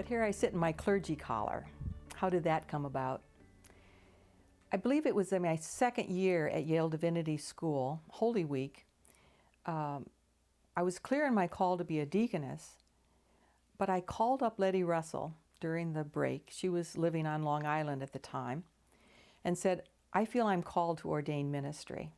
But here I sit in my clergy collar. How did that come about? I believe it was in my second year at Yale Divinity School, Holy Week. I was clear in my call to be a deaconess, but I called up Letty Russell during the break. She was living on Long Island at the time, and said, I feel I'm called to ordain ministry.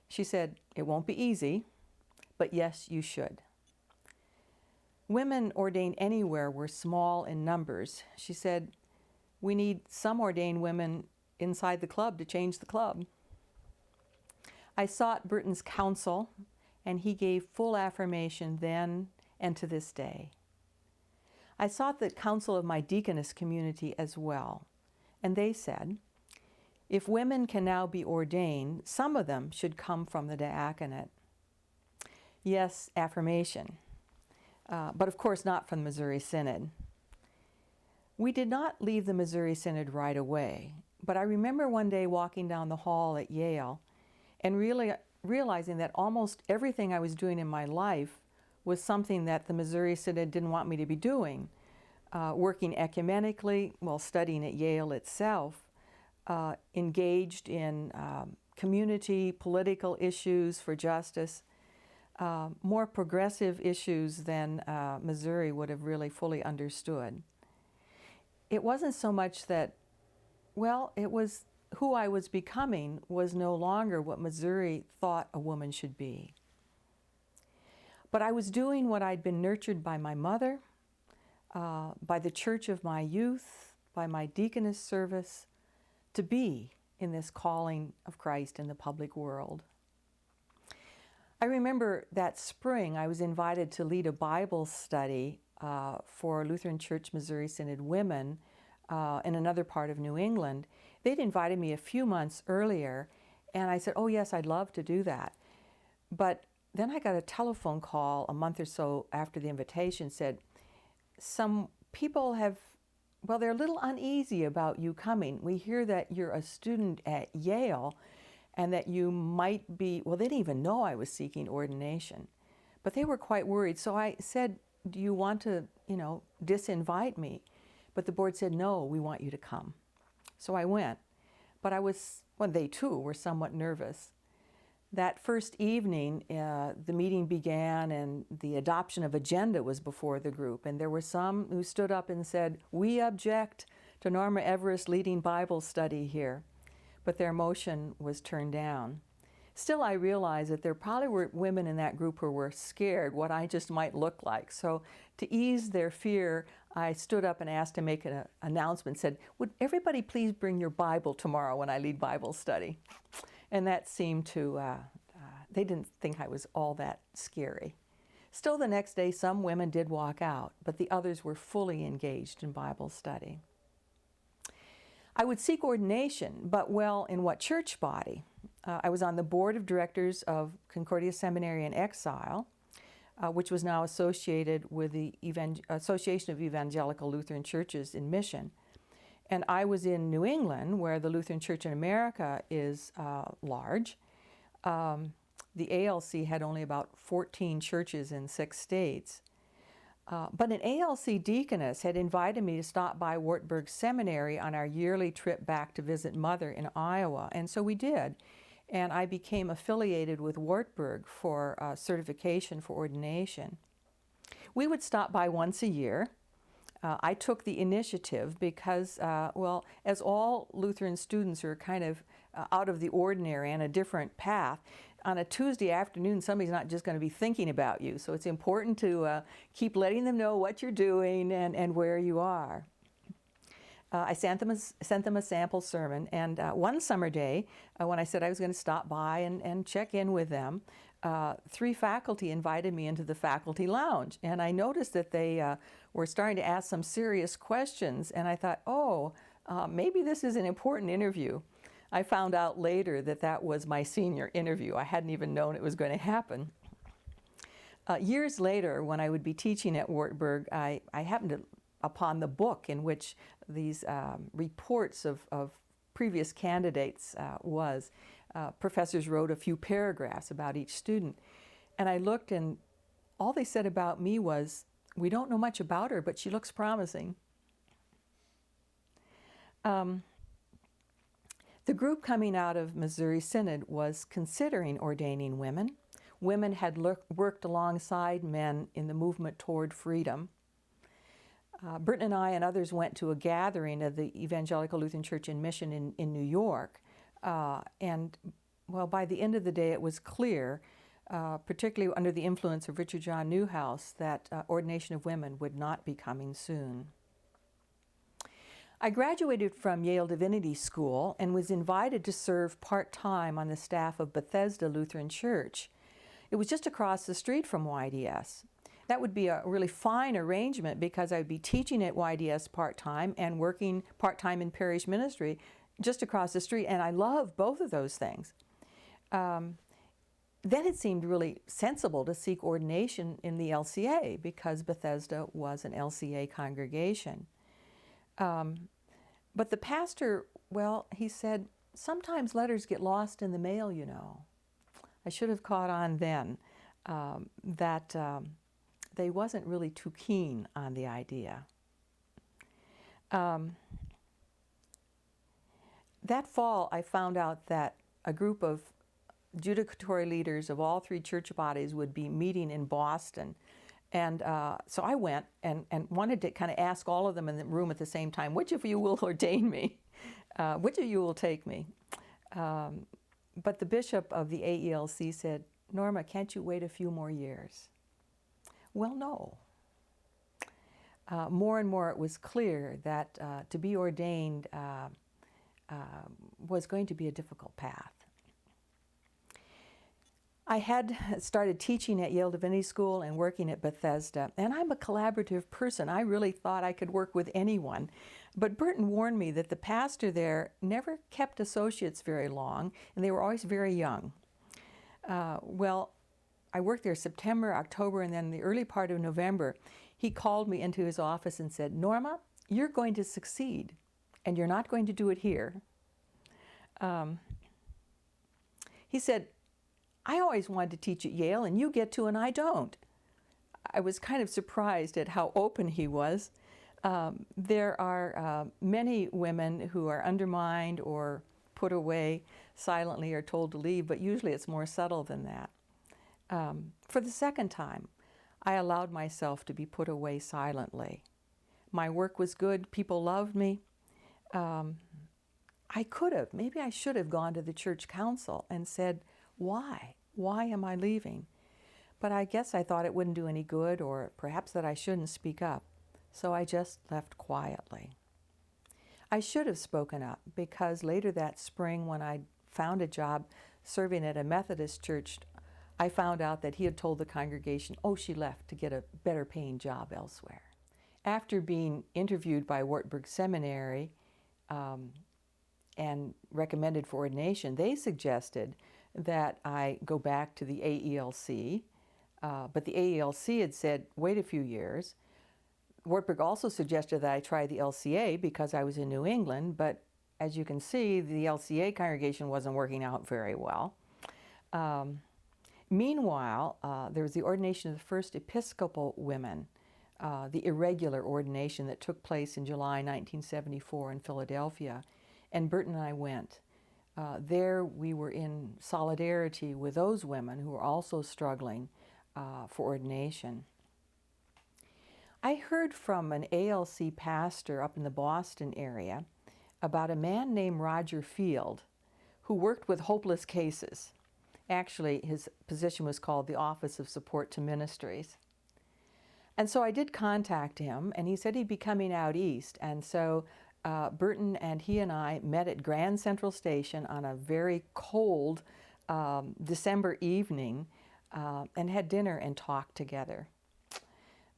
She said, it won't be easy, but yes, you should. Women ordained anywhere were small in numbers. She said, we need some ordained women inside the club to change the club. I sought Burton's counsel, and he gave full affirmation then and to this day. I sought the counsel of my deaconess community as well, and they said, if women can now be ordained, some of them should come from the diaconate. Yes, affirmation, but of course not from the Missouri Synod. We did not leave the Missouri Synod right away, but I remember one day walking down the hall at Yale and really realizing that almost everything I was doing in my life was something that the Missouri Synod didn't want me to be doing. Working ecumenically while studying at Yale itself, engaged in community, political issues for justice, more progressive issues than Missouri would have really fully understood. It wasn't so much that, well, it was who I was becoming was no longer what Missouri thought a woman should be. But I was doing what I'd been nurtured by my mother, by the church of my youth, by my deaconess service, to be in this calling of Christ in the public world. I remember that spring I was invited to lead a Bible study for Lutheran Church Missouri Synod women in another part of New England. They'd invited me a few months earlier, and I said, oh yes, I'd love to do that. But then I got a telephone call a month or so after the invitation, said, some people they're a little uneasy about you coming. We hear that you're a student at Yale and that you might be, well, they didn't even know I was seeking ordination, but they were quite worried. So I said, do you want to, disinvite me? But the board said, no, we want you to come. So I went, but they too were somewhat nervous. That first evening, the meeting began and the adoption of agenda was before the group. And there were some who stood up and said, we object to Norma Everist leading Bible study here. But their motion was turned down. Still, I realized that there probably were women in that group who were scared what I just might look like. So to ease their fear, I stood up and asked to make an announcement, said, would everybody please bring your Bible tomorrow when I lead Bible study? And that seemed to, they didn't think I was all that scary. Still, the next day, some women did walk out, but the others were fully engaged in Bible study. I would seek ordination, but well, in what church body? I was on the board of directors of Concordia Seminary in Exile, which was now associated with the Association of Evangelical Lutheran Churches in Mission. And I was in New England, where the Lutheran Church in America is large. The ALC had only about 14 churches in 6 states. But an ALC deaconess had invited me to stop by Wartburg Seminary on our yearly trip back to visit Mother in Iowa, and so we did. And I became affiliated with Wartburg for certification for ordination. We would stop by once a year. I took the initiative because, as all Lutheran students are kind of out of the ordinary and a different path, on a Tuesday afternoon, somebody's not just going to be thinking about you. So it's important to keep letting them know what you're doing and where you are. I sent them a sample sermon, and one summer day, when I said I was going to stop by and check in with them, 3 faculty invited me into the faculty lounge, and I noticed that they were starting to ask some serious questions, and I thought, maybe this is an important interview. I found out later that that was my senior interview. I hadn't even known it was going to happen. Years later, when I would be teaching at Wartburg, I happened upon the book in which these reports of previous candidates was. Professors wrote a few paragraphs about each student. And I looked, and all they said about me was, We don't know much about her, but she looks promising. The group coming out of Missouri Synod was considering ordaining women. Women had worked alongside men in the movement toward freedom. Burton and I and others went to a gathering of the Evangelical Lutheran Church in Mission in New York. And by the end of the day, it was clear, particularly under the influence of Richard John Newhouse, that ordination of women would not be coming soon. I graduated from Yale Divinity School and was invited to serve part-time on the staff of Bethesda Lutheran Church. It was just across the street from YDS. That would be a really fine arrangement because I would be teaching at YDS part-time and working part-time in parish ministry just across the street, and I love both of those things. Then it seemed really sensible to seek ordination in the LCA because Bethesda was an LCA congregation. But the pastor, he said, sometimes letters get lost in the mail, you know. I should have caught on then that they wasn't really too keen on the idea. That fall, I found out that a group of judicatory leaders of all three church bodies would be meeting in Boston. And so I went and wanted to kind of ask all of them in the room at the same time, which of you will ordain me? Which of you will take me? But the bishop of the AELC said, Norma, can't you wait a few more years? Well, no. More and more it was clear that to be ordained was going to be a difficult path. I had started teaching at Yale Divinity School and working at Bethesda, and I'm a collaborative person. I really thought I could work with anyone. But Burton warned me that the pastor there never kept associates very long, and they were always very young. I worked there September, October, and then the early part of November. He called me into his office and said, Norma, you're going to succeed, and you're not going to do it here. He said, I always wanted to teach at Yale, and you get to, and I don't. I was kind of surprised at how open he was. There are many women who are undermined or put away silently or told to leave, but usually it's more subtle than that. For the second time, I allowed myself to be put away silently. My work was good. People loved me. I could have, maybe I should have gone to the church council and said, why? Why am I leaving? But I guess I thought it wouldn't do any good, or perhaps that I shouldn't speak up. So I just left quietly. I should have spoken up because later that spring when I found a job serving at a Methodist church, I found out that he had told the congregation, she left to get a better paying job elsewhere. After being interviewed by Wartburg Seminary and recommended for ordination, they suggested that I go back to the AELC, but the AELC had said, wait a few years. Wartburg also suggested that I try the LCA because I was in New England, but as you can see, the LCA congregation wasn't working out very well. Meanwhile, there was the ordination of the first Episcopal women, the irregular ordination that took place in July 1974 in Philadelphia, and Burton and I went. There we were in solidarity with those women who were also struggling for ordination. I heard from an ALC pastor up in the Boston area about a man named Roger Field who worked with hopeless cases. Actually, his position was called the Office of Support to Ministries. And so I did contact him, and he said he'd be coming out east. And so Burton and he and I met at Grand Central Station on a very cold December evening and had dinner and talked together.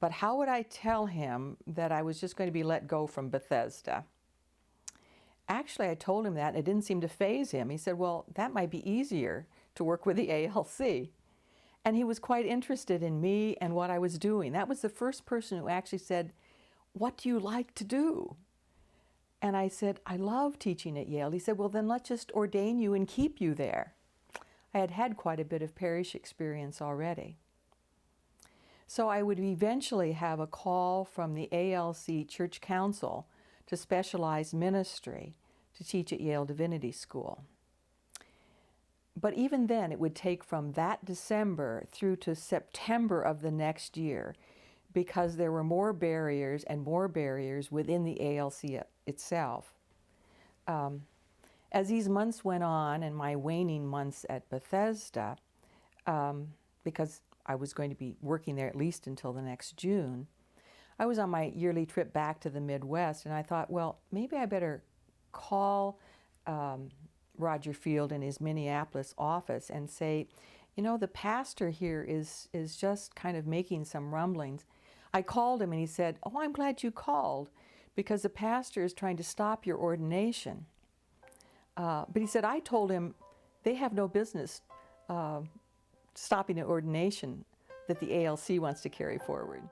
But how would I tell him that I was just going to be let go from Bethesda? Actually, I told him that, and it didn't seem to faze him. He said, well, that might be easier to work with the ALC. And he was quite interested in me and what I was doing. That was the first person who actually said, what do you like to do? And I said, I love teaching at Yale. He said, well, then let's just ordain you and keep you there. I had had quite a bit of parish experience already. So I would eventually have a call from the ALC Church Council to specialize ministry to teach at Yale Divinity School. But even then, it would take from that December through to September of the next year, because there were more barriers and more barriers within the ALC itself. As these months went on, and my waning months at Bethesda, because I was going to be working there at least until the next June, I was on my yearly trip back to the Midwest, and I thought, well, maybe I better call Roger Field in his Minneapolis office and say, you know, the pastor here is just kind of making some rumblings. I called him and he said, oh, I'm glad you called, because the pastor is trying to stop your ordination. But he said, I told him they have no business stopping an ordination that the ALC wants to carry forward.